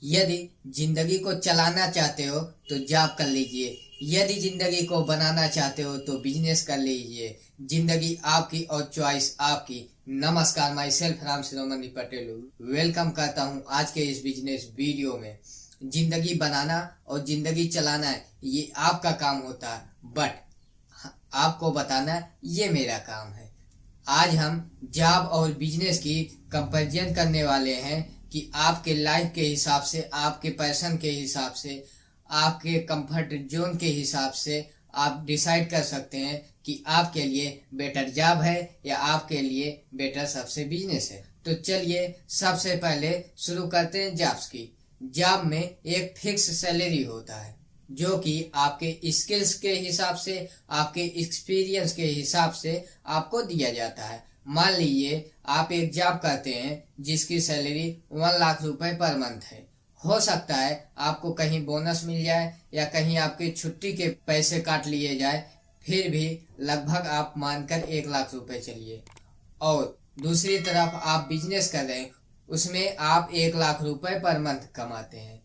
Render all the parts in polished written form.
यदि जिंदगी को चलाना चाहते हो तो जॉब कर लीजिए। यदि जिंदगी को बनाना चाहते हो तो बिजनेस कर लीजिए। जिंदगी आपकी और चॉइस आपकी। नमस्कार, my self Ram Shiromani Patel welcome करता हूं आज के इस बिजनेस वीडियो में। जिंदगी बनाना और जिंदगी चलाना ये आपका काम होता है, बट आपको बताना ये मेरा काम है। आज हम जॉब और बिजनेस की कंपैरिजन करने वाले हैं कि आपके लाइफ के हिसाब से, आपके पैशन के हिसाब से, आपके कंफर्ट जोन के हिसाब से आप डिसाइड कर सकते हैं कि आपके लिए बेटर जॉब है या आपके लिए बेटर सबसे बिजनेस है। तो चलिए सबसे पहले शुरू करते हैं जॉब्स की। जॉब में एक फिक्स सैलरी होता है जो कि आपके स्किल्स के हिसाब से, आपके एक्सपीरियंस के हिसाब से आपको दिया जाता है। मान लीजिए आप एक जॉब करते हैं जिसकी सैलरी 1 लाख रुपए पर मंथ है। हो सकता है आपको कहीं बोनस मिल जाए या कहीं आपके छुट्टी के पैसे काट लिए जाए, फिर भी लगभग आप मानकर 1 लाख रुपए चलिए। और दूसरी तरफ आप बिजनेस कर रहे हैं, उसमें आप 1 लाख रुपए पर मंथ कमाते हैं,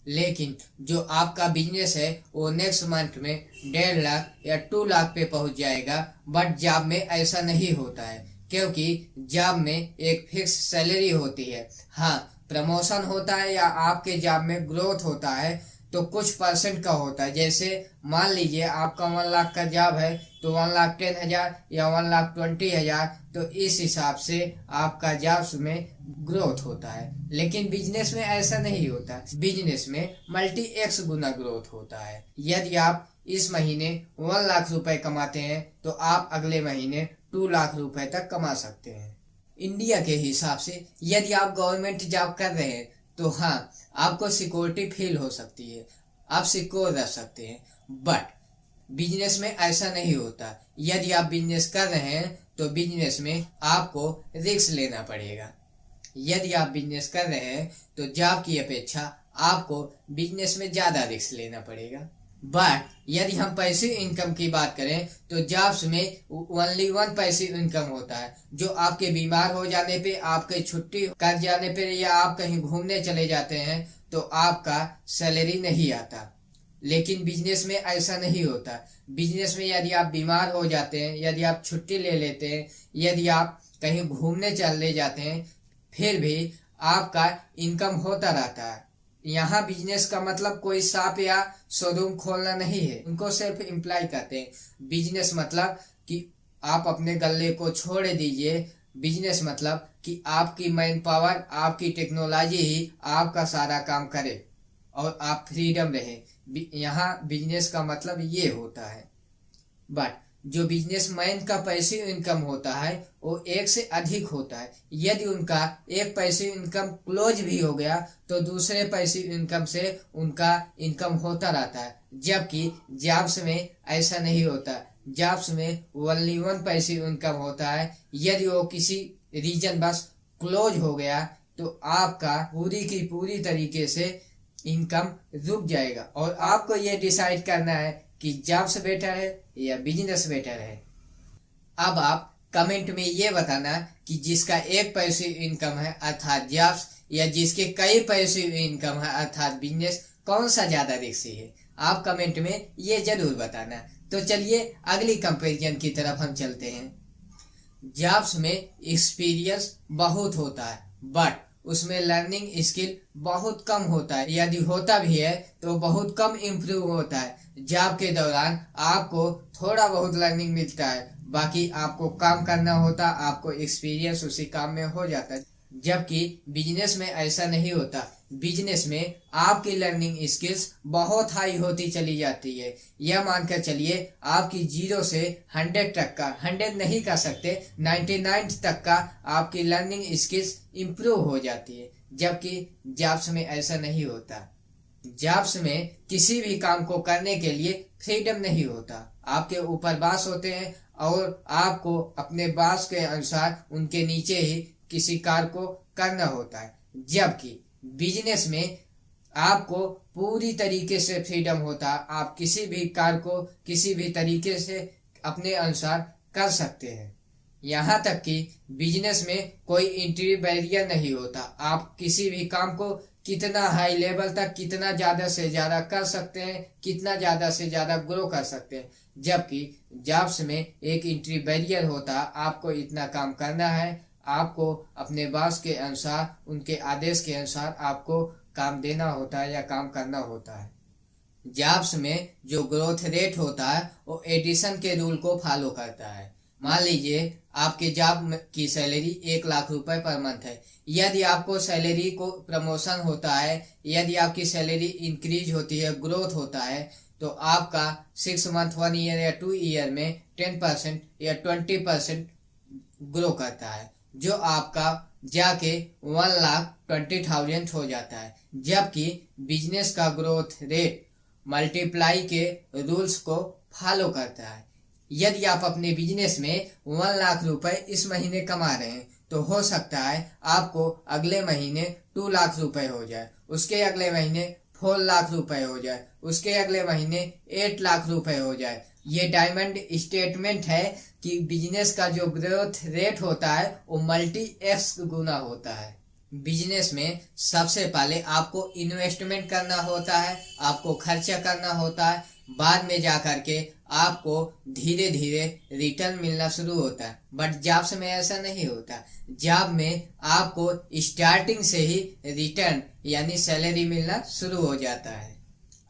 लेकिन जो आपका बिजनेस है वो नेक्स्ट मंथ में 1.5 लाख या 2 लाख पे पहुंच जाएगा। बट जॉब में ऐसा नहीं होता है, क्योंकि जॉब में एक फिक्स सैलरी होती है। हाँ, प्रमोशन होता है या आपके जॉब में ग्रोथ होता है तो कुछ परसेंट का होता है। जैसे मान लीजिए आपका 1 लाख का जॉब है तो 1,10,000 या 1,20,000, तो इस हिसाब से आपका जॉब्स में ग्रोथ होता है। लेकिन बिजनेस में ऐसा नहीं होता। बिजनेस में मल्टी एक्स गुना ग्रोथ होता है। यदि आप इस महीने 1 लाख रुपए कमाते हैं तो आप अगले महीने 2 लाख रुपए तक कमा सकते हैं। इंडिया के हिसाब से यदि आप गवर्नमेंट जॉब कर रहे हैं तो हाँ, आपको सिक्योरिटी फील हो सकती है, आप सिक्योर रह सकते हैं। बट बिजनेस में ऐसा नहीं होता। यदि आप बिजनेस कर रहे हैं तो बिजनेस में आपको रिस्क लेना पड़ेगा। यदि आप बिजनेस कर रहे हैं तो जॉब की अपेक्षा आपको बिजनेस में ज्यादा रिस्क लेना पड़ेगा। बट यदि हम पैसिव इनकम की बात करें तो जॉब्स में ओनली 1 पैसिव इनकम होता है, जो आपके बीमार हो जाने पे, आपके छुट्टी कर जाने पे या आप कहीं घूमने चले जाते हैं तो आपका सैलरी नहीं आता। लेकिन बिजनेस में ऐसा नहीं होता। बिजनेस में यदि आप बीमार हो जाते हैं, यदि आप छुट्टी ले लेते हैं, यदि आप कहीं घूमने चले जाते हैं, फिर भी आपका इनकम होता रहता है। यहाँ बिजनेस का मतलब कोई शॉप या शोरूम खोलना नहीं है, उनको सिर्फ इम्प्लाई करते हैं। बिजनेस मतलब कि आप अपने गल्ले को छोड़ दीजिए। बिजनेस मतलब कि आपकी मैन पावर, आपकी टेक्नोलॉजी ही आपका सारा काम करे और आप फ्रीडम रहे। यहाँ बिजनेस का मतलब ये होता है। बट जो बिजनेसमैन का पैसिव इनकम होता है वो एक से अधिक होता है। यदि उनका एक पैसिव इनकम क्लोज भी हो गया तो दूसरे पैसिव इनकम से उनका इनकम होता रहता है। जबकि जॉब्स में ऐसा नहीं होता। जॉब्स में ओनली 1 पैसिव इनकम होता है। यदि वो किसी रीजन बस क्लोज हो गया तो आपका पूरी की पूरी तरीके से इनकम रुक जाएगा और आपको ये डिसाइड करना है कि जॉब्स बेटर है या बिजनेस बेटर है। अब आप कमेंट में ये बताना कि जिसका एक पैसिव इनकम है अर्थात जॉब्स, या जिसके कई पैसिव इनकम है अर्थात बिजनेस, कौन सा ज्यादा रिस्की है। आप कमेंट में ये जरूर बताना। तो चलिए अगली कंपैरिजन की तरफ हम चलते हैं। जॉब्स में एक्सपीरियंस बहुत होता है बट उसमें लर्निंग स्किल बहुत कम होता है। यदि होता भी है तो बहुत कम इम्प्रूव होता है। जॉब के दौरान आपको थोड़ा बहुत लर्निंग मिलता है, बाकी आपको काम करना होता, आपको एक्सपीरियंस उसी काम में हो जाता है। जबकि बिजनेस में ऐसा नहीं होता। बिजनेस में आपकी लर्निंग स्किल्स बहुत हाई होती चली जाती है। यह मानकर चलिए आपकी 0 से 100 तक का, 100 नहीं कर सकते, 99 तक का आपकी लर्निंग स्किल्स इम्प्रूव हो जाती है। जबकि जॉब्स में ऐसा नहीं होता। जॉब्स में किसी भी काम को करने के लिए फ्रीडम नहीं होता। आपके ऊपर बॉस होते हैं और आपको अपने बॉस के अनुसार उनके नीचे ही किसी कार्य को करना होता है। जबकि बिजनेस में आपको पूरी तरीके से फ्रीडम होता है। आप किसी भी कार्य को किसी भी तरीके से अपने अनुसार कर सकते हैं। यहाँ तक कि बिजनेस में कोई एंट्री बैरियर नहीं होता। आप किसी भी काम को कितना हाई लेवल तक कितना ज्यादा से ज्यादा कर सकते हैं, कितना ज्यादा से ज्यादा ग्रो कर सकते हैं। जबकि जॉब्स में एक एंट्री बैरियर होता है, आपको इतना काम करना है, आपको अपने बॉस के अनुसार, उनके आदेश के अनुसार आपको काम देना होता है या काम करना होता है। जॉब्स में जो ग्रोथ रेट होता है वो एडिशन के रूल को फॉलो करता है। मान लीजिए आपके जॉब की सैलरी 1 लाख रुपए पर मंथ है। यदि आपको सैलरी को प्रमोशन होता है, यदि आपकी सैलरी इंक्रीज होती है, ग्रोथ होता है, तो आपका 6 मंथ, 1 ईयर या 2 ईयर में 10% या 20% ग्रो करता है, जो आपका जाके 1,20,000 हो जाता है। जबकि बिजनेस का ग्रोथ रेट मल्टीप्लाई के रूल्स को फॉलो करता है। यदि आप अपने बिजनेस में 1 लाख रुपए इस महीने कमा रहे हैं, तो हो सकता है आपको अगले महीने 2 लाख रुपए हो जाए, उसके अगले महीने 4 लाख रुपए हो जाए, उसके अगले महीने 8 लाख रुपए हो जाए। ये डायमंड स्टेटमेंट है कि बिजनेस का जो ग्रोथ रेट होता है वो मल्टी एक्स गुना होता है। बिजनेस में सबसे पहले आपको इन्वेस्टमेंट करना होता है, आपको खर्चा करना होता है, बाद में जा करके आपको धीरे धीरे रिटर्न मिलना शुरू होता है। बट जॉब्स में ऐसा नहीं होता। जॉब में आपको स्टार्टिंग से ही रिटर्न यानी सैलरी मिलना शुरू हो जाता है।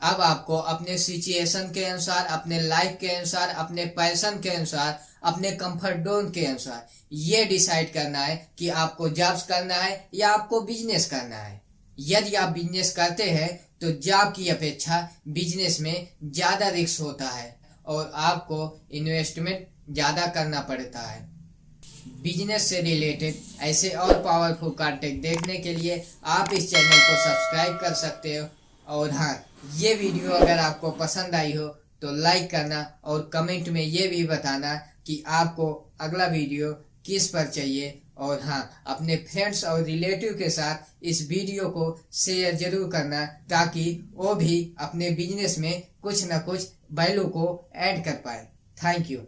अब आपको अपने सिचुएशन के अनुसार, अपने लाइफ के अनुसार, अपने पैशन के अनुसार, अपने कंफर्ट जोन के अनुसार ये डिसाइड करना है कि आपको जॉब्स करना है या आपको बिजनेस करना है। यदि आप बिजनेस करते हैं तो जॉब की अपेक्षा बिजनेस में ज्यादा रिस्क होता है और आपको इन्वेस्टमेंट ज्यादा करना पड़ता है। बिजनेस से रिलेटेड ऐसे और पावरफुल कंटेंट देखने के लिए आप इस चैनल को सब्सक्राइब कर सकते हो। और हाँ, ये वीडियो अगर आपको पसंद आई हो तो लाइक करना और कमेंट में ये भी बताना कि आपको अगला वीडियो किस पर चाहिए। और हाँ, अपने फ्रेंड्स और रिलेटिव के साथ इस वीडियो को शेयर जरूर करना ताकि वो भी अपने बिजनेस में कुछ न कुछ वैल्यू को ऐड कर पाए। Thank you.